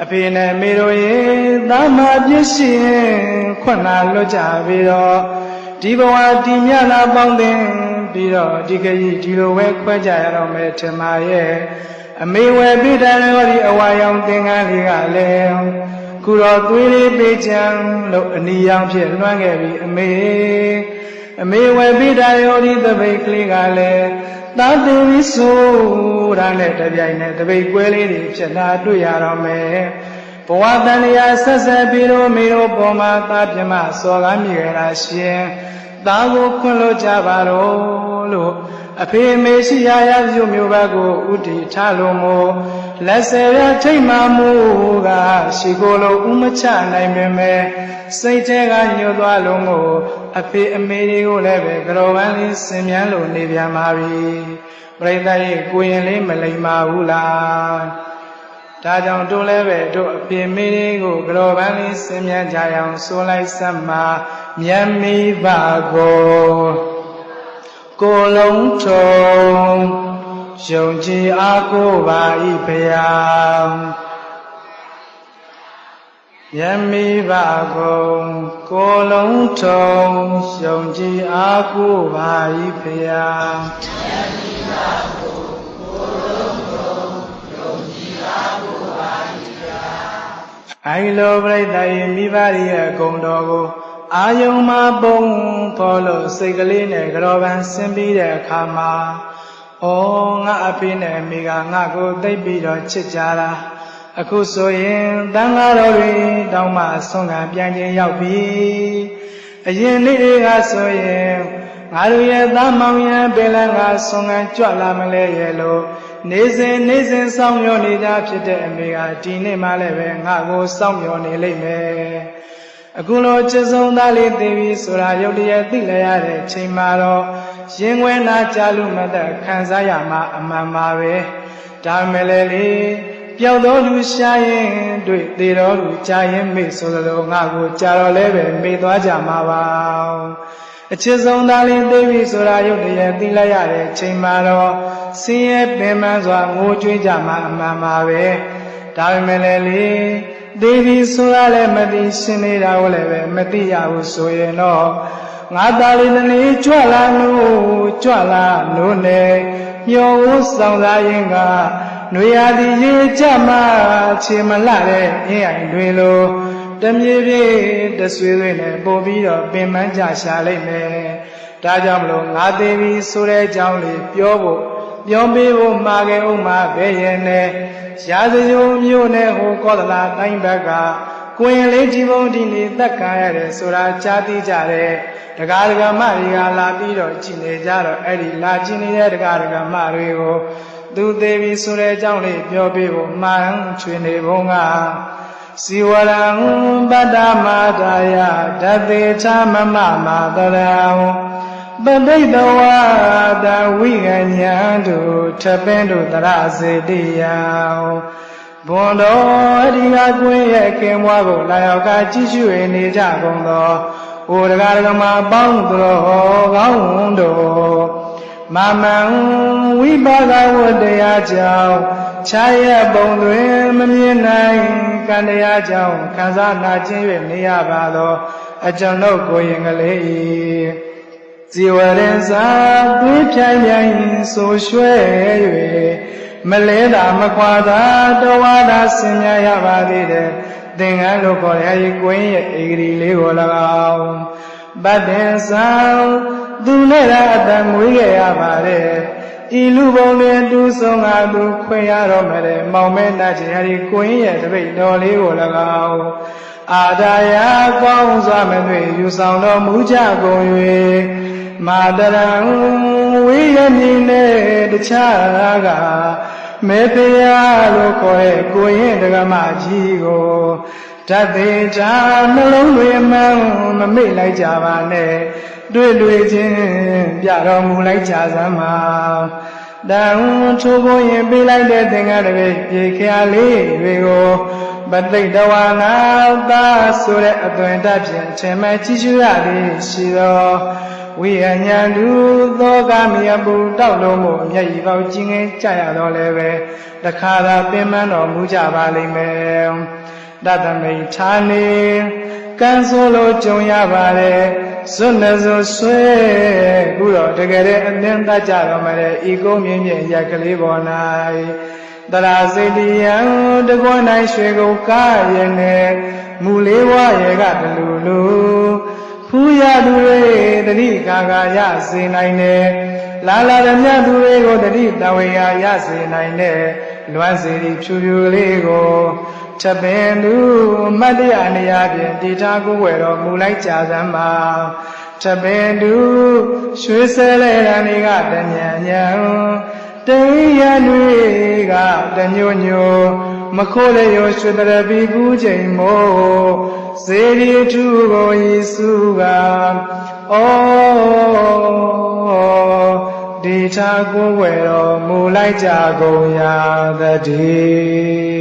အဖေနဲ့မေတို့ရေသားမပြည့်ရှင်ခွနာလွတ်ကြပြီတော့ဒီဘဝဒီမြလာပေါင်းတင်ပြီးတော့ဒီခရီးဒီလိုဝဲခွဲကြရတော့မယ်ထင်ပါရဲ့အမေဝဲပိတန်ရောဒီအဝါရောင်သင်္ကန်းလေးကလည်းခုတော့သွေးလေးပေးချမ်းလို့အနီရောင်ဖြစ်လွှမ်းခဲ့ပြီအမေဝဲပိတန်ရောဒီတပိတ်ကလေးကလည်းသာသူဝိဆိုတာနဲ့တပြိုင်နဲ့တပိတ်ကွဲလေးတွေဖြစ်လာတွေ့ရတော့မယ်ဘဝတန်လျာဆက်ဆက်ပြီးတော့မေတို့ပေါ်မှာသားပြမစော်ကားမိကြတာရှင်သားကိုခွင့်လို့ကြပါတော့လို့အဖေမေရှိရာရပြုမျိုးဘက်ကိုဥတီထားလို့မို့လက်ဆယ်ရထိတ်မှမူကရှိကိုလိုဥမချနိုင်ပေမဲ့စိတ်ထဲကညှို့သွားလို့မို့အဖေအမေတွေကိုလည်းပဲကြော်ပန်းလေးဆင်မြန်းလို့နေပြန်ပါပြီပြိတ္တရဲ့ကိုရင်လေးမလိမ္မာဘူးလားဒါကြောင့်တို့လည်းပဲတို့အဖေမေတွေကိုကြော်ပန်းလေးဆင်မြန်းကြရအောင်ဆိုလိုက်စမ်းမှာမြတ်မိပါကိုလုံးထုံယုံကြည်အားကိုးပါ၏ဖယားယမိပါကိုလုံးထုံယုံကြည်အားကိုးပါ၏ဖယားယမိပါကိုလုံးထုံယုံကြည်အားကိုးပါ၏ဖယားအိုင်လိုပြိတ္တရဲ့မိဘရဲ့ဂုဏ်တော်ကိုအာယုံမှာပုံဖော်လို့စိတ်ကလေးနဲ့ကြောပန်းဆင်းပြီးတဲ့အခါမှာဩငါအဖေနဲ့အမေကငါကိုသိပ်ပြီးတော့ချစ်ကြတာအခုဆိုရင်တန်ဃာတော်တွေတောင်းမှဆုံးခံပြန်ခြင်းရောက်ပြီအရင်နေ့တွေကဆိုရင်ငါတို့ရဲ့သားမောင်ရန်ပင်လန်းကဆုံးခံကြွလာမလဲရဲ့လို့နေစဉ်ဆောင်မျှော်နေကြဖြစ်တဲ့အမေကဒီနေ့မှလည်းပဲငါကိုစောင့်မျှော်နေလိမ့်မယ်အခုလိုချစ်ဆုံးသားလေးသိပြီဆိုတာရုပ်တရက်သိလဲရတဲ့ချိန်မှာတော့ရင်ခွဲနာကြလို့မသက်ခံစားရမှာအမှန်ပါပဲဒါမဲ့လေပျောက်တော်လူရှာရင်တွေ့သေးတော်လူကြာရင်မေ့ဆိုလိုငါကိုကြာတော့လဲပဲမေ့သွားကြမှာပါအချစ်ဆုံးသားလေးသိပြီဆိုတာရုပ်တရက်သိလဲရတဲ့ချိန်မှာတော့ဆင်းရဲပင်ပန်းစွာငိုကြွေးကြမှာအမှန်ပါပဲဒါမဲ့လေဒေဝီဆိုတာလည်းမသိရှင်နေတာကိုလည်းပဲမသိရဘူးဆိုရင်တော့ငါသားလေးတလေးကြွလာလို့နဲ့မျောဝဆောင်စားရင်ကနှွေရသည်ရေကြမှာချေမလှတဲ့အင်းအိုင်တွေလိုတမြေပြေတဆွေးနဲ့ပို့ပြီးတော့ပင်ပန်းကြရှာလိုက်မယ်ဒါကြောင့်မလို့ငါဒေဝီဆိုတဲ့အကြောင်းလေးပြောပေးဖို့မှာခဲ့ဦးမှာပဲရဲ့နဲ့ရာဇယုံမျိုးနဲ့ဟိုကောသလတိုင်းဘက်ကကိုရင်လေးဒီဘုံဒီနေသက်ခံရတယ်ဆိုတာကြားသိကြတယ်တရားဒဂမတွေကလာပြီးတော့ကြည်နေကြတော့အဲ့ဒီလာကြည်နေတဲ့တရားဒဂမတွေကိုသူသေးပြီဆိုတဲ့အကြောင်းလေးပြောပြဖို့မှန်ချွေနေဘုံကစီဝရံပတ္တမတာယဓတေချမမမာတရံပဋိတဝါဒဝိကညာတို့ထပင်းတို့တရစေတိယဘွန်တော်အဒီကကွင်းရဲ့ခင်မွားကိုလာရောက်ကကြည့်ရှုနေကြကုန်သောဩဒဂရကမပေါင်းတော်ကောင်းဝန်တို့မမံဝိပါကဝတ္တရားကြောင့်ခြားရပုံတွင်မမြင်နိုင်ကံတရားကြောင့်ခံစားနာခြင်း၍နေရပါသောအကျွန်ုပ်ကိုရင်ကလေးဇီဝရင်စာသွေးဖြိုင်ဆိုရွှဲ၍မလဲတာမခွာတာတဝါတာဆင်မြရပါသေးတယ်သင်္ကန်းလို့ခေါ်ရည်ကွင်းရဲ့ဧကရီလေးကို၎င်းဗတ္တင်ဆောင်သူနဲ့အတန်မွေးခဲ့ရပါတယ်ဤလူပုံနဲ့တူဆုံးကသူခွင့်ရတော့မယ်တဲ့မောင်မဲနာချင်ရည်ကွင်းရဲ့တပိတ်တော်လေးကို၎င်းအာဒါယကောင်းစွာမသွေယူဆောင်တော်မူကြကုန်၍မာတရံဝိယမြင်းနဲ့တခြားကမေတ္တာလို့ခေါ်တဲ့ကိုရင်ဒဂမကြီးကိုဓာတ်သေးချာနှလုံးတွေမှန်မမေ့လိုက်ကြပါနဲ့တွေ့ချင်းပြတော်မူလိုက်ကြစမ်းပါတန်ထိုးဖို့ရင်ပေးလိုက်တဲ့သင်္ကန်းတွေပြေခါလေးတွေကိုပဋိတဝါနာသာဆိုတဲ့အသွင်တတ်ဖြင့်ထင်မှန်ကြည့်ရှုရသည်ရှိသော ဝိယညာလူသောကမြတ်ဘူးတောက်လုံးမို့အမျက်ကြီးပေါက်ကြီးငယ်ကြရတော့လည်းပဲတခါသာပင်မတော်မူကြပါလိမ့်မယ်တသမိတ်ဌာနေကံဆိုလို့ကြုံရပါလေစွန်းနေစွဆွဲခုတော့တကယ်တဲ့အသင်တတ်ကြတော့မလဲဤကုန်းမြင့်မြင့်ရက်ကလေးပေါ်၌တရာစိတယံတကွ၌ရွှေကုန်ကားရနေမူလေးဝါရေကတလူလူဖူးရသူတွေတတိကာကာရစေနိုင်တယ်လာလာရမြသူတွေကိုတတိတဝေယရစေနိုင်တယ်လွမ်းစီဖြူဖြူလေးကိုထပင်သူမတ္တရနေရာဖြင့်တိထားကိုွယ်တော်မူလိုက်ကြစမ်းပါထပင်သူရွှေဆဲလဲရန်တွေကတညံညံတိရန်တွေကတညိုညိုမခိုးလေရောရွှေတရပီကူးချိန်မို့စေရီထူကိုယေစုကဒီထားကိုွယ်တော်မူလိုက်ကြကုန်ရာတည်း